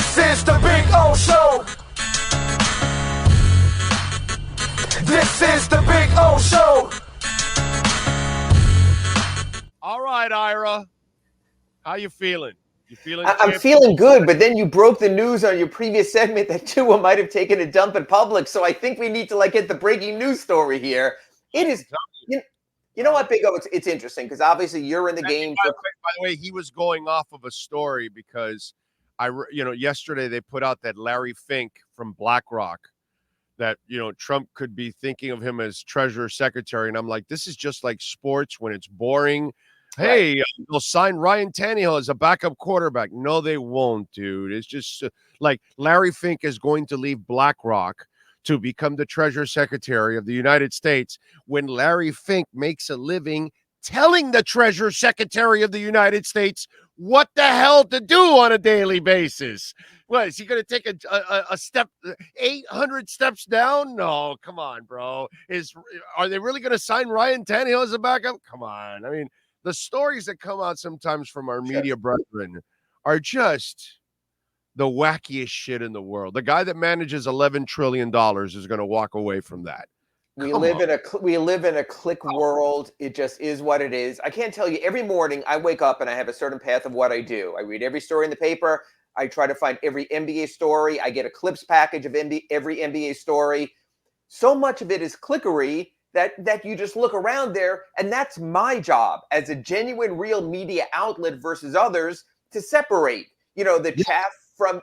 This is the Big O Show. This is the Big O Show. All right, Ira. How you feeling? You feeling? I'm feeling good, but then you broke the news on your previous segment that Tua might have taken a dump in public. So I think we need to get the breaking news story here. It is, you know what, Big O? It's interesting because obviously you're in the game. By the way, he was going off of a story because yesterday they put out that Larry Fink from BlackRock that, Trump could be thinking of him as Treasurer Secretary. And I'm like, this is just like sports when it's boring. Hey, they'll sign Ryan Tannehill as a backup quarterback. No, they won't, dude. It's just like Larry Fink is going to leave BlackRock to become the Treasurer Secretary of the United States when Larry Fink makes a living telling the Treasurer Secretary of the United States what the hell to do on a daily basis. What, is he going to take a step 800 steps down? No, come on, bro. Are they really going to sign Ryan Tannehill as a backup? Come on. I mean, the stories that come out sometimes from our media brethren are just the wackiest shit in the world. The guy that manages $11 trillion is going to walk away from that. We live in a click world. It just is what it is. I can't tell you, every morning I wake up and I have a certain path of what I do. I read every story in the paper. I try to find every NBA story. I get a clips package of every NBA story. So much of it is clickery that you just look around there, and that's my job as a genuine, real media outlet versus others to separate, the chaff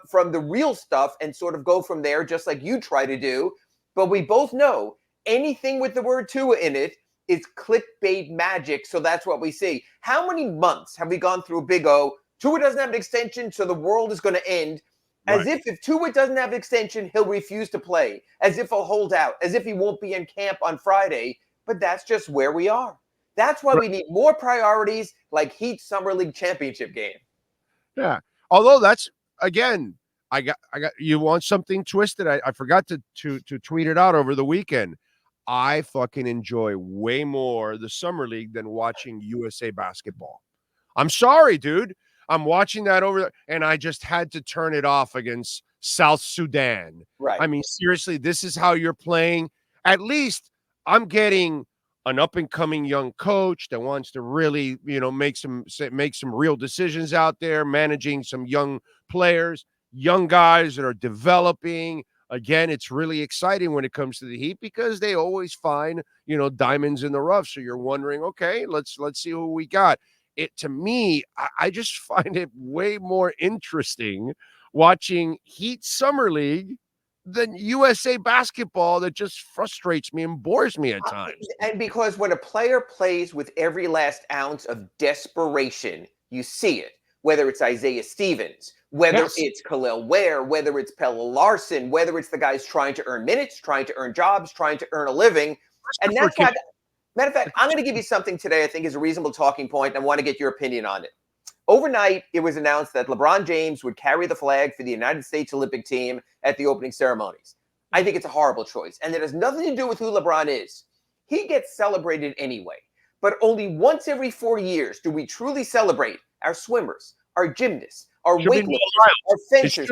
from the real stuff and sort of go from there, just like you try to do. But we both know anything with the word Tua in it is clickbait magic, so that's what we see. How many months have we gone through, Big O? Tua doesn't have an extension, so the world is going to end. As if Tua doesn't have an extension, he'll refuse to play. As if he'll hold out. As if he won't be in camp on Friday. But that's just where we are. That's why we need more priorities like Heat Summer League Championship game. Yeah. Although that's, again, I got you want something twisted. I forgot to tweet it out over the weekend. I fucking enjoy way more the Summer League than watching USA basketball. I'm sorry, dude. I'm watching that over there, and I just had to turn it off against South Sudan. Right. I mean, seriously, this is how you're playing. At least I'm getting an up-and-coming young coach that wants to really, make some real decisions out there, managing some young players, young guys that are developing. Again, it's really exciting when it comes to the Heat because they always find, diamonds in the rough. So you're wondering, okay, let's see who we got. To me, I just find it way more interesting watching Heat Summer League than USA basketball. That just frustrates me and bores me at times. And because when a player plays with every last ounce of desperation, you see it. Whether it's Isaiah Stevens, whether it's Khalil Ware, whether it's Pelle Larson, whether it's the guys trying to earn minutes, trying to earn jobs, trying to earn a living. And that's why, matter of fact, I'm going to give you something today I think is a reasonable talking point, and I want to get your opinion on it. Overnight, it was announced that LeBron James would carry the flag for the United States Olympic team at the opening ceremonies. I think it's a horrible choice, and it has nothing to do with who LeBron is. He gets celebrated anyway, but only once every 4 years do we truly celebrate our swimmers, our gymnasts, our weightlifters, our fencers.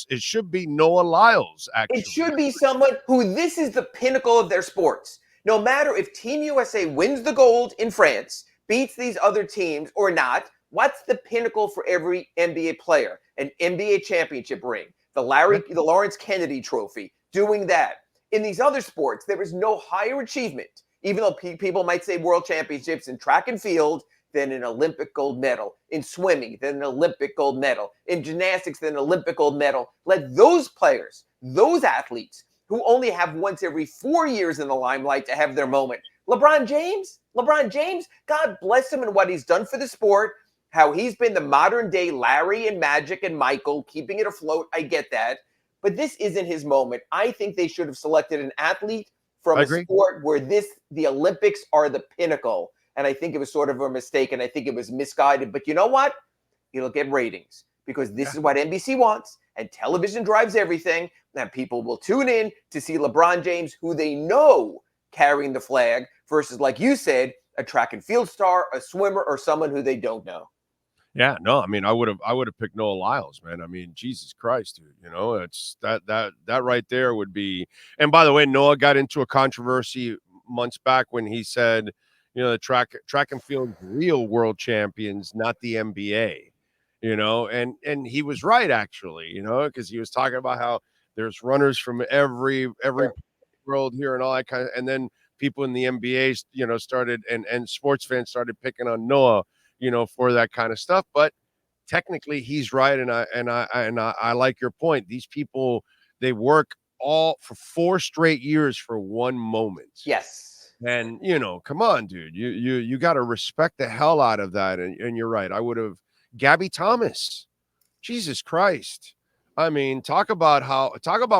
It should be Noah Lyles, actually. It should be someone who this is the pinnacle of their sports. No matter if Team USA wins the gold in France, beats these other teams or not, what's the pinnacle for every NBA player? An NBA championship ring, the Lawrence Kennedy Trophy, doing that. In these other sports, there is no higher achievement, even though people might say world championships in track and field, than an Olympic gold medal. In swimming, than an Olympic gold medal. In gymnastics, than an Olympic gold medal. Let those players, those athletes, who only have once every 4 years in the limelight to have their moment. LeBron James, God bless him and what he's done for the sport, how he's been the modern day Larry and Magic and Michael, keeping it afloat. I get that. But this isn't his moment. I think they should have selected an athlete from a sport where the Olympics are the pinnacle. And I think it was sort of a mistake, and I think it was misguided. But you know what? It'll get ratings because this is what NBC wants, and television drives everything. And people will tune in to see LeBron James, who they know carrying the flag, versus, like you said, a track and field star, a swimmer, or someone who they don't know. Yeah, no, I mean, I would have picked Noah Lyles, man. I mean, Jesus Christ, dude. You know, it's that right there would be. And by the way, Noah got into a controversy months back when he said, you know, the track and field real world champions, not the NBA. You know, and he was right actually. You know, because he was talking about how there's runners from every Sure. world here and all that kind of, and then people in the NBA, you know, started and sports fans started picking on Noah, you know, for that kind of stuff. But technically, he's right, and I like your point. These people, they work all for 4 straight years for one moment. Yes. And you know, come on, dude, you got to respect the hell out of that. And you're right. I would have Gabby Thomas. Jesus Christ. I mean, talk about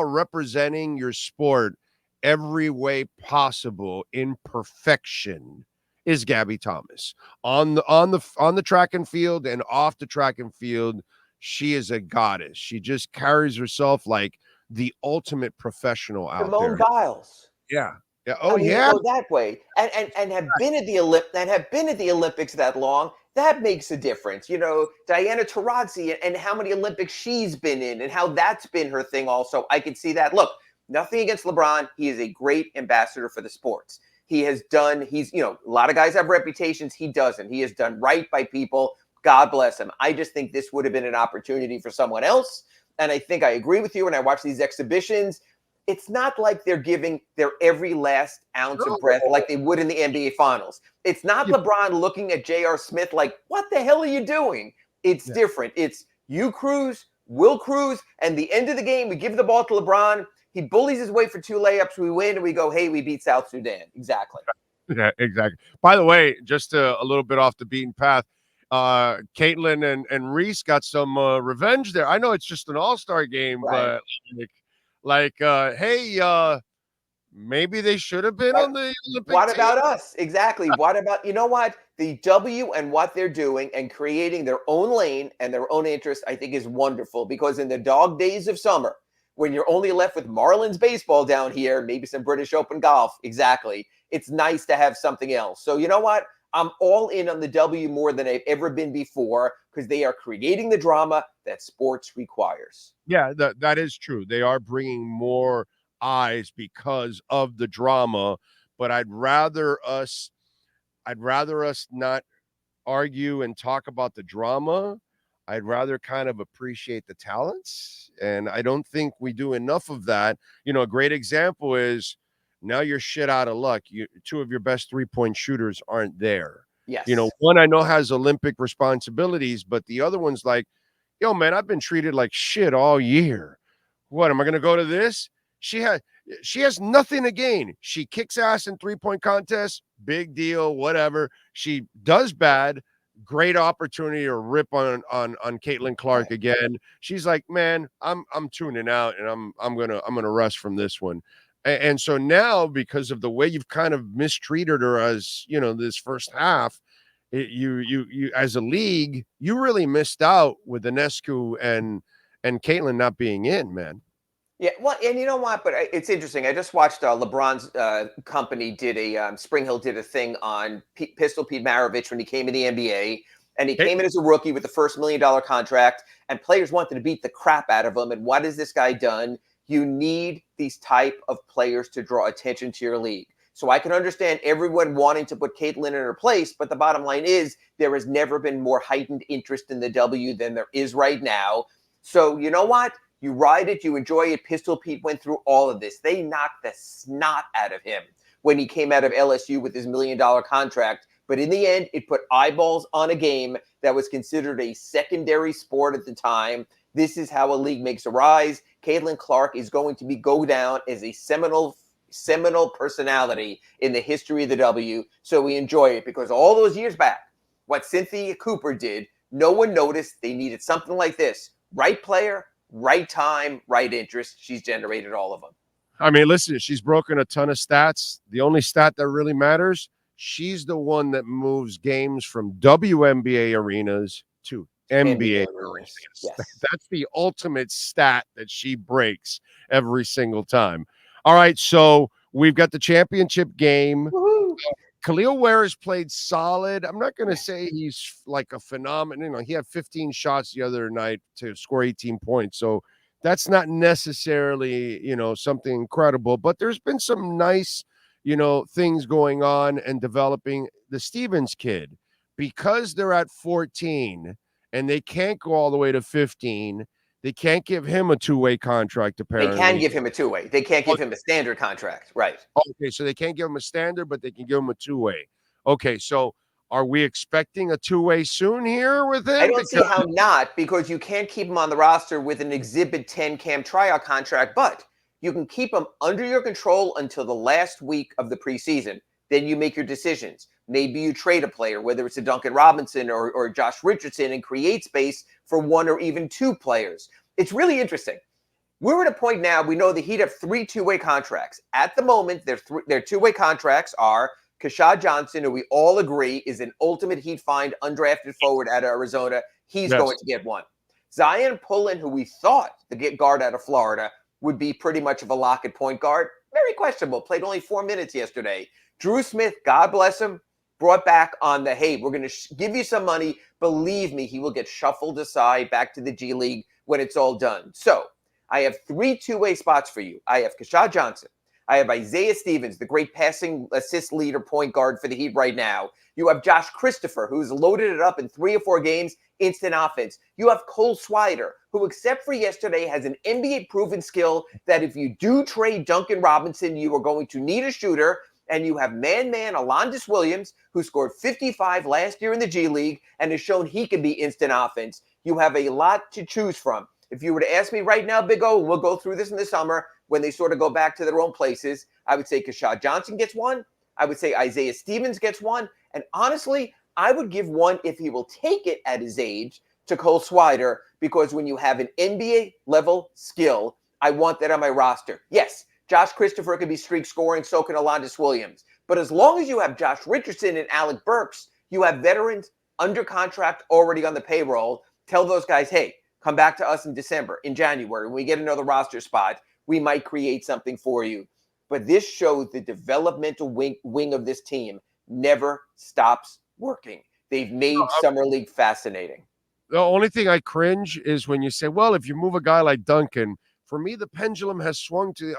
representing your sport every way possible in perfection is Gabby Thomas. On the track and field and off the track and field, she is a goddess. She just carries herself like the ultimate professional out Simone there. Biles. Yeah. Yeah. Oh I mean, you yeah. go that way, and have been at the Olympics that long. That makes a difference. You know, Diana Taurasi and how many Olympics she's been in, and how that's been her thing. Also, I could see that. Look, nothing against LeBron. He is a great ambassador for the sports. He's you know, a lot of guys have reputations. He doesn't. He has done right by people. God bless him. I just think this would have been an opportunity for someone else. And I think I agree with you. When I watch these exhibitions, it's not like they're giving their every last ounce of breath like they would in the NBA Finals. It's not LeBron looking at J.R. Smith like, what the hell are you doing? It's different. It's you cruise, we'll cruise, and the end of the game, we give the ball to LeBron. He bullies his way for 2 layups. We win, and we go, hey, we beat South Sudan. Exactly. Yeah, exactly. By the way, just a little bit off the beaten path, Caitlin and Reese got some revenge there. I know it's just an all-star game, Right. but hey, maybe they should have been on the Olympic What team. about us? Exactly. What about, you know what? The W and what they're doing and creating their own lane and their own interest, I think is wonderful, because in the dog days of summer, when you're only left with Marlins baseball down here, maybe some British Open golf, exactly, it's nice to have something else. So you know what? I'm all in on the W more than I've ever been before, because they are creating the drama that sports requires. Yeah, that is true. They are bringing more eyes because of the drama, but I'd rather us not argue and talk about the drama. I'd rather kind of appreciate the talents. And I don't think we do enough of that. You know, a great example is now you're shit out of luck. Two of your best 3-point shooters aren't there. Yes. You know, one I know has Olympic responsibilities, but the other one's like, yo, man, I've been treated like shit all year. What am I gonna go to this? She has nothing to gain. She kicks ass in 3-point contests, big deal, whatever. She does bad, great opportunity to rip on Caitlin Clark again. She's like, man, I'm tuning out and I'm gonna rest from this one. And so now, because of the way you've kind of mistreated her as you know this first half, you as a league, you really missed out with Ionescu and Caitlin not being in, man. Yeah, well, and you know what? But it's interesting. I just watched LeBron's company did Spring Hill did a thing on Pistol Pete Maravich when he came in the NBA, and he came in as a rookie with the first $1 million contract, and players wanted to beat the crap out of him. And what has this guy done? You need these type of players to draw attention to your league. So I can understand everyone wanting to put Caitlin in her place, but the bottom line is there has never been more heightened interest in the W than there is right now. So you know what? You ride it, you enjoy it. Pistol Pete went through all of this. They knocked the snot out of him when he came out of LSU with his $1 million contract. But in the end, it put eyeballs on a game that was considered a secondary sport at the time. This is how a league makes a rise. Caitlin Clark is going to go down as a seminal personality in the history of the W. So we enjoy it, because all those years back, what Cynthia Cooper did, no one noticed. They needed something like this. Right player, right time, right interest. She's generated all of them. I mean, listen, she's broken a ton of stats. The only stat that really matters, she's the one that moves games from WNBA arenas to NBA arenas. Yes. That's the ultimate stat that she breaks every single time. All right, so we've got the championship game. Woo-hoo. Khalil Ware has played solid. I'm not going to say he's like a phenomenon. You know, he had 15 shots the other night to score 18 points. So that's not necessarily, you know, something incredible. But there's been some nice, you know, things going on and developing. The Stevens kid, because they're at 14 and they can't go all the way to 15, they can't give him a two-way contract, They apparently. can give him a two-way. They can't give him a standard contract. Right. Okay, so they can't give him a standard, but they can give him a two-way. Okay, so are we expecting a two-way soon here with him? I don't see how not, because you can't keep him on the roster with an Exhibit 10 camp tryout contract, but you can keep him under your control until the last week of the preseason. Then you make your decisions. Maybe you trade a player, whether it's a Duncan Robinson or Josh Richardson, and create space for one or even two players. It's really interesting. We're at a point now, we know the Heat have 3 two-way contracts. At the moment, their two-way contracts are Keshad Johnson, who we all agree is an ultimate Heat find, undrafted forward out of Arizona. He's going to get one. Zion Pullen, who we thought, the guard out of Florida, would be pretty much of a lock at point guard. Very questionable. Played only 4 minutes yesterday. Drew Smith, God bless him, brought back on the, hey, we're going to give you some money. Believe me, he will get shuffled aside back to the G League when it's all done. So I have 3 two-way spots for you. I have Keshad Johnson. I have Isaiah Stevens, the great passing assist leader point guard for the Heat right now. You have Josh Christopher, who's loaded it up in 3 or 4 games, instant offense. You have Cole Swider, who, except for yesterday, has an NBA-proven skill that if you do trade Duncan Robinson, you are going to need a shooter. And you have man Alondas Williams, who scored 55 last year in the G League and has shown he can be instant offense. You have a lot to choose from. If you were to ask me right now, Big O, we'll go through this in the summer when they sort of go back to their own places, I would say Keshad Johnson gets one. I would say Isaiah Stevens gets one. And honestly, I would give one, if he will take it at his age, to Cole Swider, because when you have an NBA-level skill, I want that on my roster. Yes, Josh Christopher could be streak scoring, so can Alondas Williams. But as long as you have Josh Richardson and Alec Burks, you have veterans under contract already on the payroll. Tell those guys, hey, come back to us in December, in January. When we get another roster spot, we might create something for you. But this shows the developmental wing of this team never stops working. They've made Summer League fascinating. The only thing I cringe is when you say, well, if you move a guy like Duncan, for me, the pendulum has swung to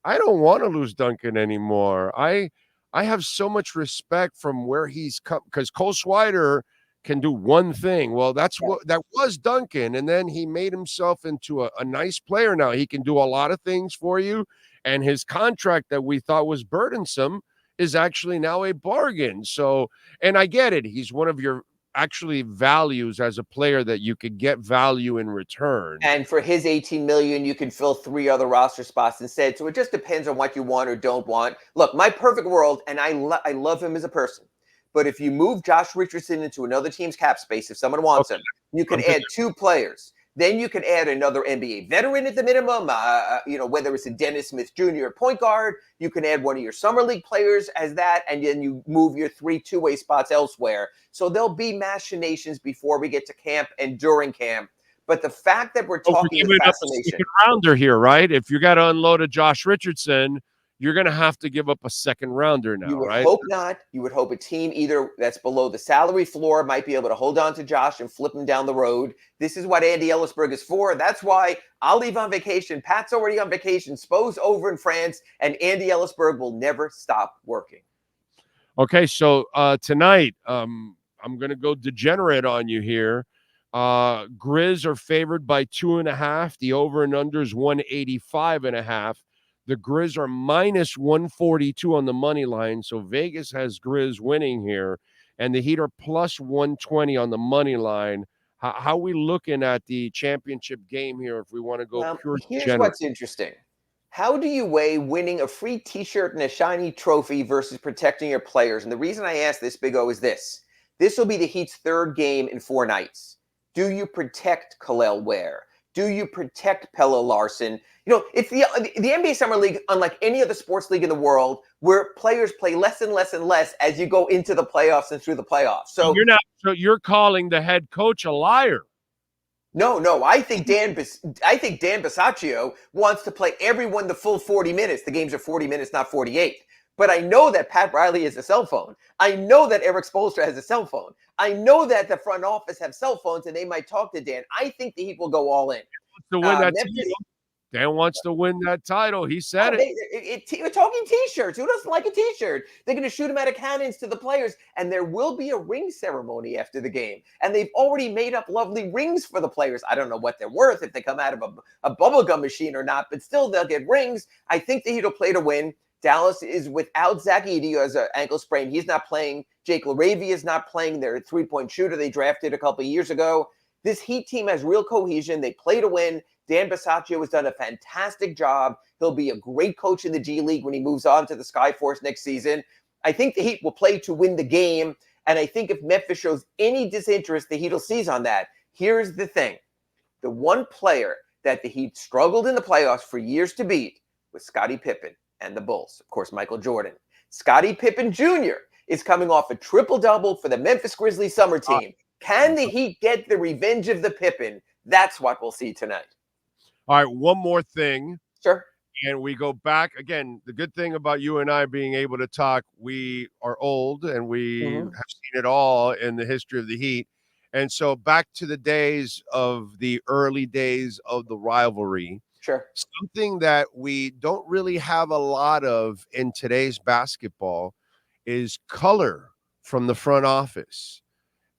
I don't want to lose Duncan anymore. I have so much respect from where he's come, because Cole Swider can do one thing. Well, that's what that was Duncan, and then he made himself into a nice player. Now he can do a lot of things for you, and his contract that we thought was burdensome is actually now a bargain. So, and I get it. He's one of your actually values as a player that you could get value in return. And for his $18 million, you can fill 3 other roster spots instead. So it just depends on what you want or don't want. Look, my perfect world, and I love him as a person, but if you move Josh Richardson into another team's cap space, if someone wants him, you can add 2 players. Then you can add another NBA veteran at the minimum, whether it's a Dennis Smith Jr. point guard. You can add one of your Summer League players as that, and then you move your 3 two-way spots elsewhere. So there'll be machinations before we get to camp and during camp. But the fact that we're talking about fascination. Second rounder here, right? If you got to unload a Josh Richardson, you're going to have to give up a second rounder now, right? You would hope not. You would hope a team either that's below the salary floor might be able to hold on to Josh and flip him down the road. This is what Andy Ellisberg is for. That's why I'll leave on vacation. Pat's already on vacation. Spo's over in France, and Andy Ellisberg will never stop working. Okay, so tonight, I'm going to go degenerate on you here. Grizz are favored by 2.5. The over and under is 185.5. The Grizz are minus 142 on the money line. So Vegas has Grizz winning here. And the Heat are plus 120 on the money line. How are we looking at the championship game here if we want to go pure Here's degenerate? what's interesting. How do you weigh winning a free T-shirt and a shiny trophy versus protecting your players? And the reason I ask this, Big O, is this. This will be the Heat's 3rd game in 4 nights. Do you protect Khalil Ware? Do you protect Pelle Larsson? You know, it's the NBA Summer League, unlike any other sports league in the world, where players play less and less and less as you go into the playoffs and through the playoffs. So you're calling the head coach a liar. No. I think Dan Bisaccio wants to play everyone the full 40 minutes. The games are 40 minutes, not 48. But I know that Pat Riley has a cell phone. I know that Eric Spoelstra has a cell phone. I know that the front office have cell phones and they might talk to Dan. I think the Heat will go all in. To win that Memphis, title. Dan wants to win that title. He said we're talking T-shirts. Who doesn't like a T-shirt? They're going to shoot them out of cannons to the players, and there will be a ring ceremony after the game. And they've already made up lovely rings for the players. I don't know what they're worth, if they come out of a bubblegum machine or not, but still they'll get rings. I think the Heat will play to win. Dallas is without Zach Edey, who has an ankle sprain. He's not playing. Jake LaRavia is not playing. Their three-point shooter they drafted a couple of years ago. This Heat team has real cohesion. They play to win. Dan Bisaccio has done a fantastic job. He'll be a great coach in the G League when he moves on to the Skyforce next season. I think the Heat will play to win the game, and I think if Memphis shows any disinterest, the Heat will seize on that. Here's the thing. The one player that the Heat struggled in the playoffs for years to beat was Scottie Pippen and the Bulls. Of course, Michael Jordan. Scottie Pippen Jr. is coming off a triple-double for the Memphis Grizzlies summer team. Can the Heat get the revenge of the Pippen? That's what we'll see tonight. All right, one more thing. Sure. And we go back again. The good thing about you and I being able to talk, we are old and we have seen it all in the history of the Heat. And so back to the days of the early days of the rivalry. Sure. Something that we don't really have a lot of in today's basketball is color from the front office.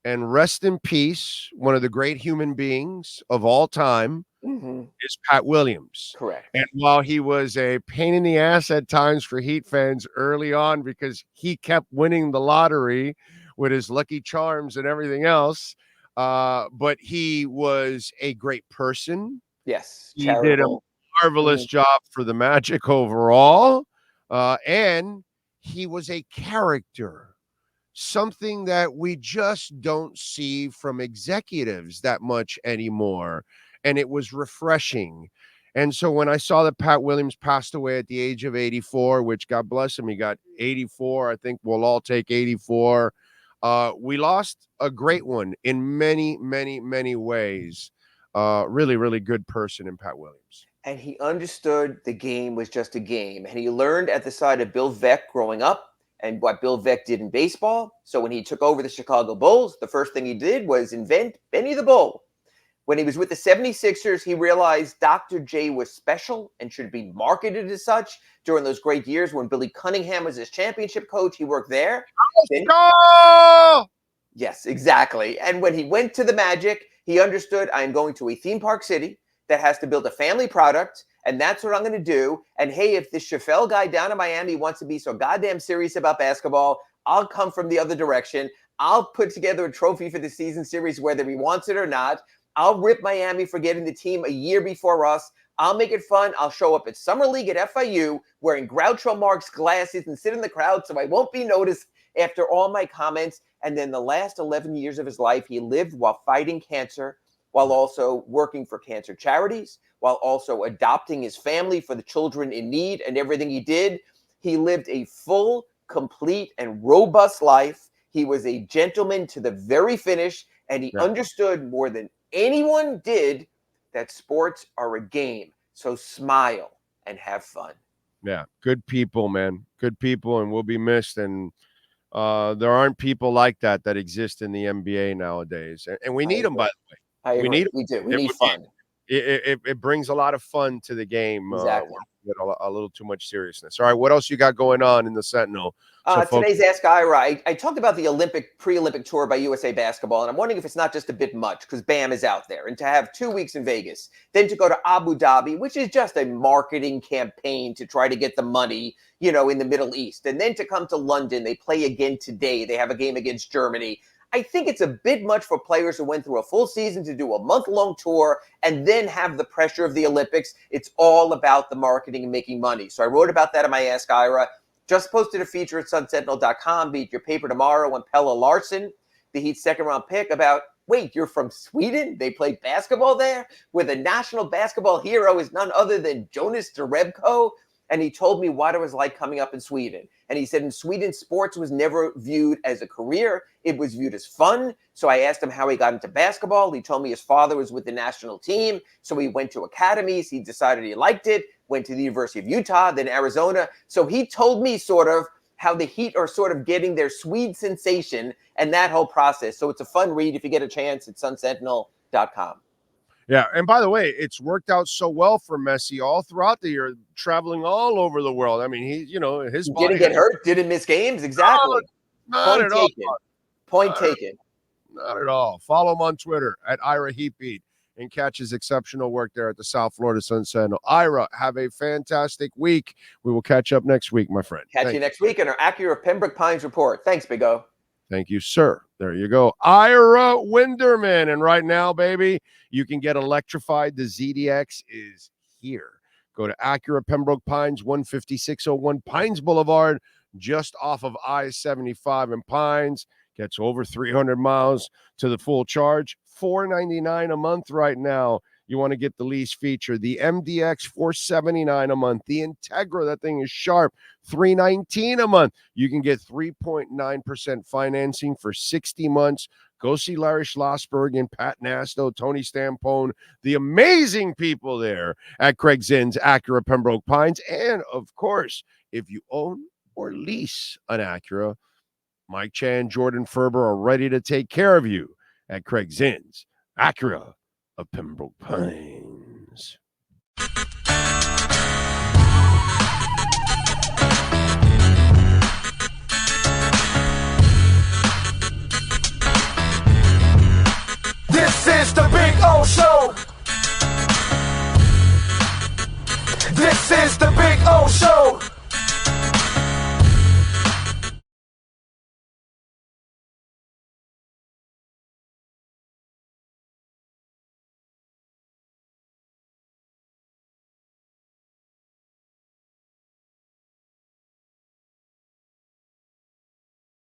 And rest in peace, one of the great human beings of all time is Pat Williams. Correct. And while he was a pain in the ass at times for Heat fans early on because he kept winning the lottery with his Lucky Charms and everything else, but he was a great person. Yes. He did a marvelous job for the Magic overall, and he was a character. Something that we just don't see from executives that much anymore. And it was refreshing. And so when I saw that Pat Williams passed away at the age of 84, which God bless him, he got 84. I think we'll all take 84. We lost a great one in many, many, many ways. Really, really good person in Pat Williams. And he understood the game was just a game. And he learned at the side of Bill Veeck growing up and what Bill Veeck did in baseball. So when he took over the Chicago Bulls, the first thing he did was invent Benny the Bull. When he was with the 76ers, he realized Dr. J was special and should be marketed as such. During those great years when Billy Cunningham was his championship coach, he worked there. Yes, exactly. And when he went to the Magic, he understood, I'm going to a theme park city that has to build a family product, and that's what I'm going to do. And hey, if this Chaffel guy down in Miami wants to be so goddamn serious about basketball, I'll come from the other direction. I'll put together a trophy for the season series, whether he wants it or not. I'll rip Miami for getting the team a year before us. I'll make it fun. I'll show up at Summer League at FIU wearing Groucho Marx glasses and sit in the crowd so I won't be noticed after all my comments. And then the last 11 years of his life, he lived while fighting cancer, while also working for cancer charities, while also adopting his family for the children in need and everything he did. He lived a full, complete, and robust life. He was a gentleman to the very finish, and he understood more than anyone did that sports are a game. So smile and have fun. Yeah, good people, man. Good people, and will be missed. And there aren't people like that exist in the NBA nowadays. And we need them, by the way. We need them. We do. We need fun. It brings a lot of fun to the game. Exactly. With a little too much seriousness. All right, what else you got going on in the Sentinel? Today's Ask Ira. I talked about the pre-Olympic tour by USA Basketball, and I'm wondering if it's not just a bit much because Bam is out there. And to have 2 weeks in Vegas, then to go to Abu Dhabi, which is just a marketing campaign to try to get the money, in the Middle East. And then to come to London, they play again today. They have a game against Germany. I think it's a bit much for players who went through a full season to do a month-long tour and then have the pressure of the Olympics. It's all about the marketing and making money. So I wrote about that in my Ask Ira. Just posted a feature at sunsentinel.com. Beat your paper tomorrow on Pelle Larsson, the Heat's second-round pick, about, wait, you're from Sweden? They play basketball there? Where the national basketball hero is none other than Jonas Jerebko? and he told me what it was like coming up in Sweden. And he said in Sweden, sports was never viewed as a career. It was viewed as fun. So I asked him how he got into basketball. He told me his father was with the national team. So he went to academies. He decided he liked it, went to the University of Utah, then Arizona. So he told me sort of how the Heat are sort of getting their Swede sensation and that whole process. So it's a fun read if you get a chance at sunsentinel.com. Yeah, and by the way, it's worked out so well for Messi all throughout the year, traveling all over the world. I mean, his body didn't get hurt, didn't miss games. Exactly. Not at all. Point taken. Not at all. Follow him on Twitter at Ira Heatbeat and catch his exceptional work there at the South Florida Sun Sentinel. Ira, have a fantastic week. We will catch up next week, my friend. Catch you next week in our Acura Pembroke Pines report. Thanks, Big O. Thank you, sir. There you go. Ira Winderman. And right now, baby, you can get electrified. The ZDX is here. Go to Acura Pembroke Pines, 15601 Pines Boulevard, just off of I-75 in Pines. Gets over 300 miles to the full charge. $499 a month right now. You want to get the lease feature. The MDX, $479 a month. The Integra, that thing is sharp, $319 a month. You can get 3.9% financing for 60 months. Go see Larry Schlossberg and Pat Nasto, Tony Stampone, the amazing people there at Craig Zinn's Acura Pembroke Pines. And, of course, if you own or lease an Acura, Mike Chan, Jordan Ferber are ready to take care of you at Craig Zinn's Acura of Pembroke Pines. This is the Big O Show. This is the Big O Show.